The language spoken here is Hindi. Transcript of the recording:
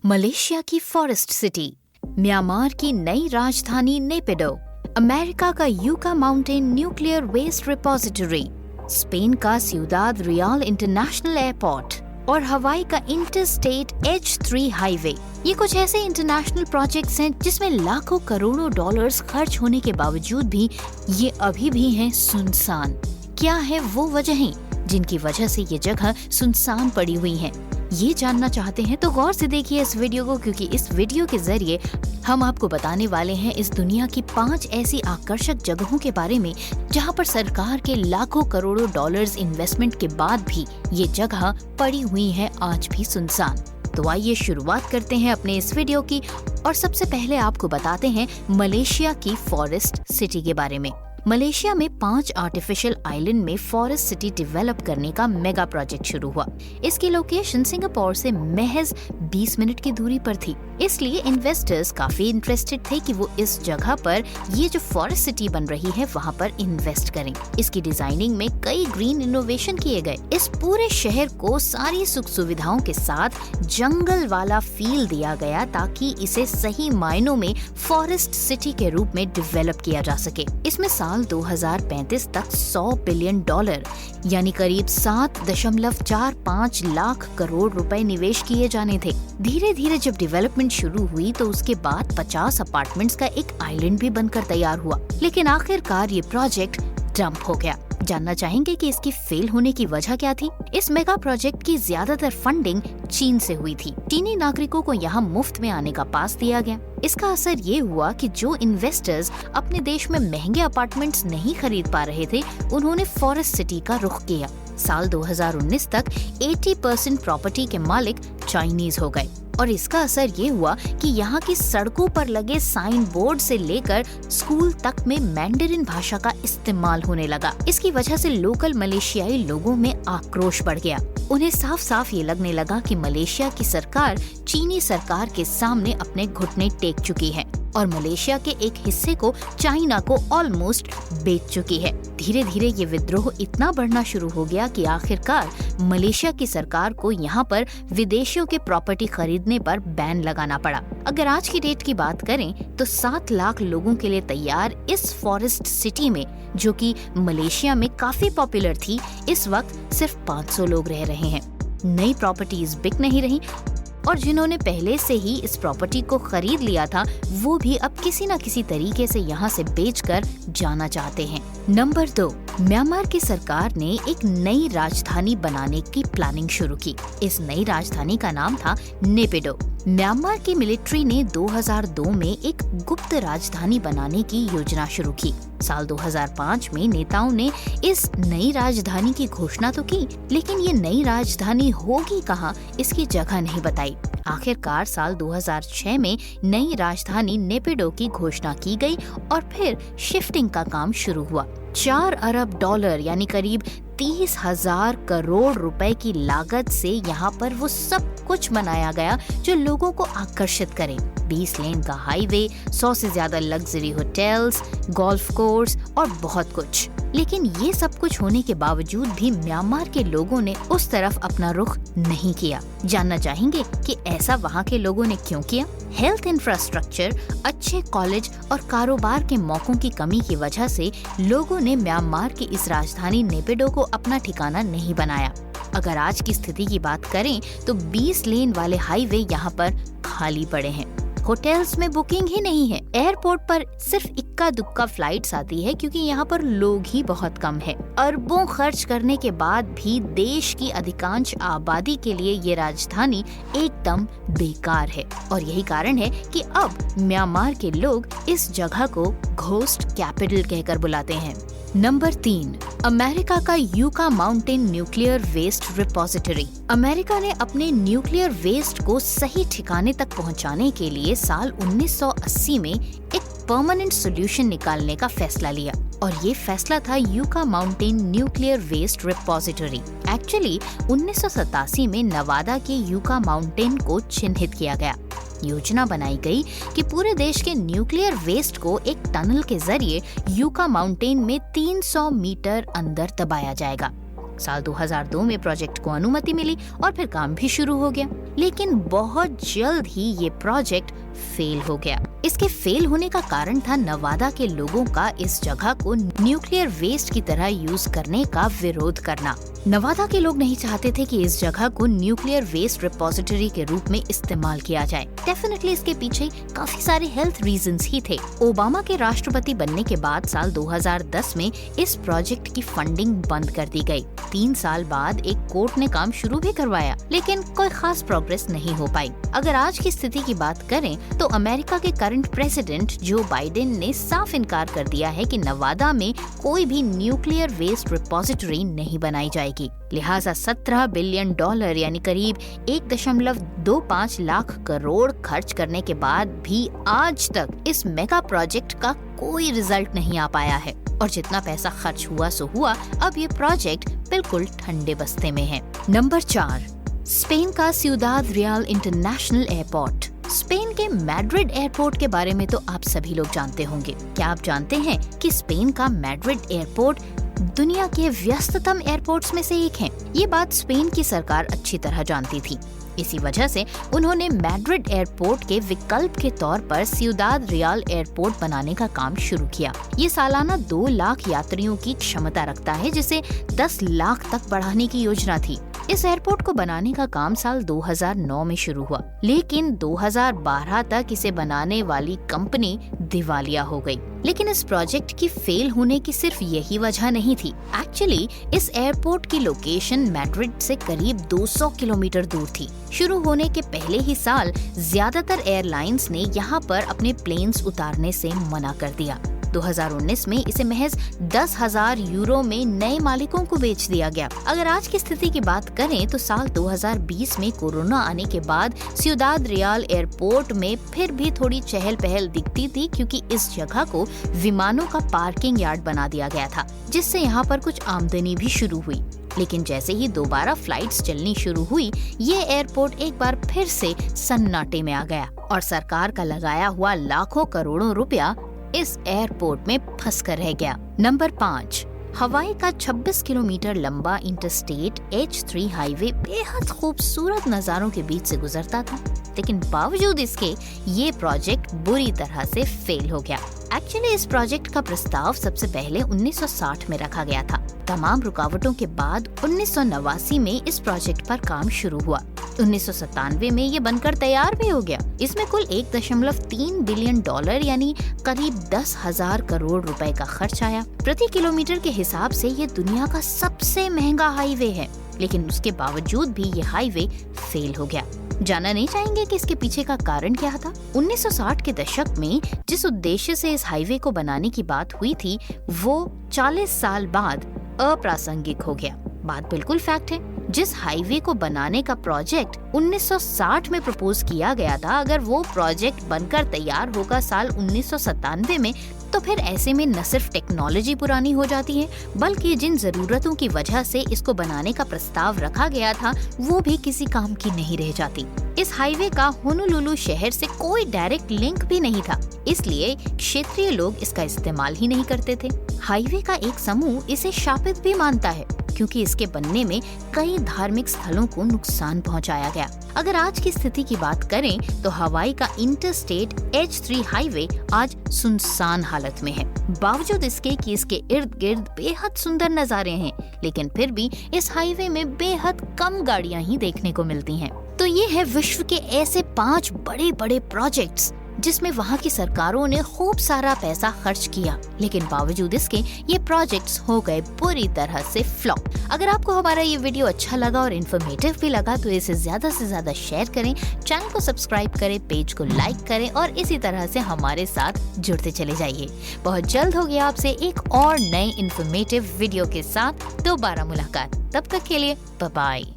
मलेशिया की फॉरेस्ट सिटी, म्यांमार की नई राजधानी नेपिडो, अमेरिका का Yucca Mountain nuclear waste repository, Spain का सिउदाद रियल इंटरनेशनल एयरपोर्ट और हवाई का इंटरस्टेट H3 हाईवे। ये कुछ ऐसे इंटरनेशनल प्रोजेक्ट्स हैं जिसमें लाखों करोड़ों डॉलर्स खर्च होने के बावजूद भी ये अभी भी हैं सुनसान। क्या है वो वजहें जिनकी वजह से ये जगह सुनसान पड़ी हुई हैं? ये जानना चाहते हैं तो गौर से देखिए इस वीडियो को, क्योंकि इस वीडियो के जरिए हम आपको बताने वाले हैं इस दुनिया की 5 ऐसी आकर्षक जगहों के बारे में जहां पर सरकार के लाखों करोड़ों डॉलर्स इन्वेस्टमेंट के बाद भी ये जगह पड़ी हुई है आज भी सुनसान। तो आइए शुरुआत करते हैं अपने इस वीडियो की और सबसे पहले आपको बताते हैं मलेशिया की फॉरेस्ट सिटी के बारे में। मलेशिया में 5 आर्टिफिशियल आइलैंड में फॉरेस्ट सिटी डेवलप करने का मेगा प्रोजेक्ट शुरू हुआ। इसकी लोकेशन सिंगापुर से महज 20 मिनट की दूरी पर थी, इसलिए इन्वेस्टर्स काफी इंटरेस्टेड थे कि वो इस जगह पर ये जो फॉरेस्ट सिटी बन रही है वहाँ पर इन्वेस्ट करें। इसकी डिजाइनिंग में कई ग्रीन इनोवेशन किए गए। इस पूरे शहर को सारी सुख सुविधाओं के साथ जंगल वाला फील दिया गया ताकि इसे सही मायनों में फॉरेस्ट सिटी के रूप में डेवलप किया जा सके। इसमें साल 2035 तक $100 बिलियन यानी करीब 7.45 लाख करोड़ रुपए निवेश किए जाने थे। धीरे धीरे जब डेवलपमेंट शुरू हुई तो उसके बाद 50 अपार्टमेंट्स का एक आइलैंड भी बनकर तैयार हुआ, लेकिन आखिरकार ये प्रोजेक्ट डंप हो गया। जानना चाहेंगे कि इसकी फेल होने की वजह क्या थी? इस मेगा प्रोजेक्ट की ज्यादातर फंडिंग चीन से हुई थी। चीनी नागरिकों को यहाँ मुफ्त में आने का पास दिया गया। इसका असर ये हुआ कि जो इन्वेस्टर्स अपने देश में महंगे अपार्टमेंट्स नहीं खरीद पा रहे थे, उन्होंने फॉरेस्ट सिटी का रुख किया। साल 2019 तक 80% प्रॉपर्टी के मालिक चाइनीज हो गए और इसका असर ये हुआ कि यहाँ की सड़कों पर लगे साइन बोर्ड से लेकर स्कूल तक में मैंडरिन भाषा का इस्तेमाल होने लगा। इसकी वजह से लोकल मलेशियाई लोगों में आक्रोश बढ़ गया। उन्हें साफ साफ ये लगने लगा कि मलेशिया की सरकार चीनी सरकार के सामने अपने घुटने टेक चुकी है और मलेशिया के एक हिस्से को चाइना को ऑलमोस्ट बेच चुकी है। धीरे धीरे ये विद्रोह इतना बढ़ना शुरू हो गया कि आखिरकार मलेशिया की सरकार को यहाँ पर विदेशियों के प्रॉपर्टी खरीदने पर बैन लगाना पड़ा। अगर आज की डेट की बात करें तो 7 लाख लोगों के लिए तैयार इस फॉरेस्ट सिटी में, जो कि मलेशिया में काफी पॉपुलर थी, इस वक्त सिर्फ 500 लोग रह रहे हैं। नई प्रॉपर्टीज बिक नहीं रही और जिन्होंने पहले से ही इस प्रॉपर्टी को खरीद लिया था वो भी अब किसी न किसी तरीके से यहाँ से बेचकर जाना चाहते हैं। नंबर 2, म्यांमार की सरकार ने एक नई राजधानी बनाने की प्लानिंग शुरू की। इस नई राजधानी का नाम था नेपिडो। म्यांमार की मिलिट्री ने 2002 में एक गुप्त राजधानी बनाने की योजना शुरू की। साल 2005 में नेताओं ने इस नई राजधानी की घोषणा तो की, लेकिन ये नई राजधानी होगी कहाँ, इसकी जगह नहीं बताई। आखिरकार साल 2006 में नई राजधानी नेपिडो की घोषणा की गई और फिर शिफ्टिंग का काम शुरू हुआ। $4 अरब यानी करीब 30,000 करोड़ रुपए की लागत से यहाँ पर वो सब कुछ बनाया गया जो लोगों को आकर्षित करे। 20 लेन का हाईवे, 100 से ज्यादा लग्जरी होटल्स, गोल्फ कोर्स और बहुत कुछ। लेकिन ये सब कुछ होने के बावजूद भी म्यांमार के लोगों ने उस तरफ अपना रुख नहीं किया। जानना चाहेंगे कि ऐसा वहाँ के लोगों ने क्यों किया? हेल्थ इंफ्रास्ट्रक्चर, अच्छे कॉलेज और कारोबार के मौकों की कमी की वजह से लोगों ने म्यांमार की इस राजधानी नेपिडो को अपना ठिकाना नहीं बनाया। अगर आज की स्थिति की बात करें तो 20 लेन वाले हाईवे यहाँ पर खाली पड़े हैं। होटल्स में बुकिंग ही नहीं है। एयरपोर्ट पर सिर्फ इक्का दुक्का फ्लाइट्स आती है क्योंकि यहाँ पर लोग ही बहुत कम है। अरबों खर्च करने के बाद भी देश की अधिकांश आबादी के लिए ये राजधानी एकदम बेकार है और यही कारण है कि अब म्यांमार के लोग इस जगह को घोस्ट कैपिटल कहकर बुलाते हैं। नंबर 3, अमेरिका का Yucca Mountain nuclear waste repository. America ने अपने न्यूक्लियर वेस्ट को सही ठिकाने तक पहुंचाने के लिए साल 1980 में एक परमानेंट सॉल्यूशन निकालने का फैसला लिया और ये फैसला था Yucca Mountain nuclear waste repository. Actually 1987 में नवादा के यूका माउंटेन को चिन्हित किया गया। योजना बनाई गई कि पूरे देश के न्यूक्लियर वेस्ट को एक टनल के जरिए यूका माउंटेन में 300 मीटर अंदर दबाया जाएगा। साल 2002 में प्रोजेक्ट को अनुमति मिली और फिर काम भी शुरू हो गया। लेकिन बहुत जल्द ही ये प्रोजेक्ट फेल हो गया। इसके फेल होने का कारण था नवादा के लोगों का इस जगह को न्यूक्लियर वेस्ट की तरह यूज करने का विरोध करना। नवादा के लोग नहीं चाहते थे कि इस जगह को न्यूक्लियर वेस्ट रिपोजिटरी के रूप में इस्तेमाल किया जाए। डेफिनेटली इसके पीछे काफी सारे हेल्थ रीजंस ही थे। ओबामा के राष्ट्रपति बनने के बाद साल 2010 में इस प्रोजेक्ट की फंडिंग बंद कर दी गई। 3 साल बाद एक कोर्ट ने काम शुरू भी करवाया, लेकिन कोई खास प्रोग्रेस नहीं हो पाई। अगर आज की स्थिति की बात करें तो अमेरिका के करंट प्रेसिडेंट जो बाइडेन ने साफ इनकार कर दिया है कि नवादा में कोई भी न्यूक्लियर वेस्ट रिपोजिटरी नहीं बनाई जाएगी। लिहाजा $17 बिलियन यानी करीब 1.25 लाख करोड़ खर्च करने के बाद भी आज तक इस मेगा प्रोजेक्ट का कोई रिजल्ट नहीं आ पाया है। और जितना पैसा खर्च हुआ सो हुआ, अब ये प्रोजेक्ट बिल्कुल ठंडे बस्ते में है। नंबर 4, स्पेन का Ciudad real international airport. Spain के मैड्रिड एयरपोर्ट के बारे में तो आप सभी लोग जानते होंगे। क्या आप जानते हैं कि स्पेन का मैड्रिड एयरपोर्ट दुनिया के व्यस्ततम एयरपोर्ट्स में से एक है? ये बात स्पेन की सरकार अच्छी तरह जानती थी। इसी वजह से उन्होंने मैड्रिड एयरपोर्ट के विकल्प के तौर पर सिउदाद रियल एयरपोर्ट बनाने का काम शुरू किया। ये सालाना 2 लाख यात्रियों की क्षमता रखता है, जिसे 10 लाख तक बढ़ाने की योजना थी। इस एयरपोर्ट को बनाने का काम साल 2009 में शुरू हुआ, लेकिन 2012 तक इसे बनाने वाली कंपनी दिवालिया हो गई। लेकिन इस प्रोजेक्ट की फेल होने की सिर्फ यही वजह नहीं थी। एक्चुअली इस एयरपोर्ट की लोकेशन मैड्रिड से करीब 200 किलोमीटर दूर थी। शुरू होने के पहले ही साल ज्यादातर एयरलाइंस ने यहाँ पर अपने प्लेन्स उतारने से मना कर दिया। 2019 में इसे महज 10,000 यूरो में नए मालिकों को बेच दिया गया। अगर आज की स्थिति की बात करें तो साल 2020 में कोरोना आने के बाद सिउदाद रियल एयरपोर्ट में फिर भी थोड़ी चहल पहल दिखती थी, क्योंकि इस जगह को विमानों का पार्किंग यार्ड बना दिया गया था, जिससे यहाँ पर कुछ आमदनी भी शुरू हुई। लेकिन जैसे ही दोबारा फ्लाइट्स चलनी शुरू हुई, ये एयरपोर्ट एक बार फिर से सन्नाटे में आ गया और सरकार का लगाया हुआ लाखों करोड़ों रुपया इस एयरपोर्ट में फंस कर रह गया। नंबर 5, हवाई का 26 किलोमीटर लंबा इंटरस्टेट H3 हाईवे बेहद खूबसूरत नज़ारों के बीच से गुजरता था, लेकिन बावजूद इसके ये प्रोजेक्ट बुरी तरह से फेल हो गया। एक्चुअली इस प्रोजेक्ट का प्रस्ताव सबसे पहले 1960 में रखा गया था। तमाम रुकावटों के बाद 1989 में इस प्रोजेक्ट पर काम शुरू हुआ। 1997 में ये बनकर तैयार भी हो गया। इसमें कुल $1.3 बिलियन यानी करीब 10,000 करोड़ रुपए का खर्च आया। प्रति किलोमीटर के हिसाब से ये दुनिया का सबसे महंगा हाईवे है, लेकिन उसके बावजूद भी ये हाईवे फेल हो गया। जानना नहीं चाहेंगे कि इसके पीछे का कारण क्या था? 1960 के दशक में जिस उद्देश्य से इस हाईवे को बनाने की बात हुई थी, वो 40 साल बाद अप्रासंगिक हो गया। बात बिल्कुल फैक्ट है। जिस हाईवे को बनाने का प्रोजेक्ट 1960 में प्रपोज किया गया था, अगर वो प्रोजेक्ट बनकर तैयार होगा साल 1997 में, तो फिर ऐसे में न सिर्फ टेक्नोलॉजी पुरानी हो जाती है, बल्कि जिन जरूरतों की वजह से इसको बनाने का प्रस्ताव रखा गया था, वो भी किसी काम की नहीं रह जाती। इस हाईवे का होनोलुलु शहर से कोई डायरेक्ट लिंक भी नहीं था, इसलिए क्षेत्रीय लोग इसका इस्तेमाल ही नहीं करते थे। हाईवे का एक समूह इसे शापित भी मानता है, क्योंकि इसके बनने में कई धार्मिक स्थलों को नुकसान पहुंचाया गया। अगर आज की स्थिति की बात करें तो हवाई का इंटरस्टेट H3 हाईवे आज सुनसान हालत में है। बावजूद इसके कि इसके इर्द गिर्द बेहद सुंदर नजारे हैं, लेकिन फिर भी इस हाईवे में बेहद कम गाड़ियां ही देखने को मिलती हैं। तो ये है विश्व के ऐसे 5 बड़े बड़े प्रोजेक्ट्स जिसमें वहाँ की सरकारों ने खूब सारा पैसा खर्च किया, लेकिन बावजूद इसके ये प्रोजेक्ट्स हो गए बुरी तरह से फ्लॉप। अगर आपको हमारा ये वीडियो अच्छा लगा और इन्फॉर्मेटिव भी लगा तो इसे ज्यादा से ज्यादा शेयर करें, चैनल को सब्सक्राइब करें, पेज को लाइक करें और इसी तरह से हमारे साथ जुड़ते चले जाइए। बहुत जल्द होगी आपसे एक और नए इन्फॉर्मेटिव वीडियो के साथ दोबारा मुलाकात। तब तक के लिए बाय बाय।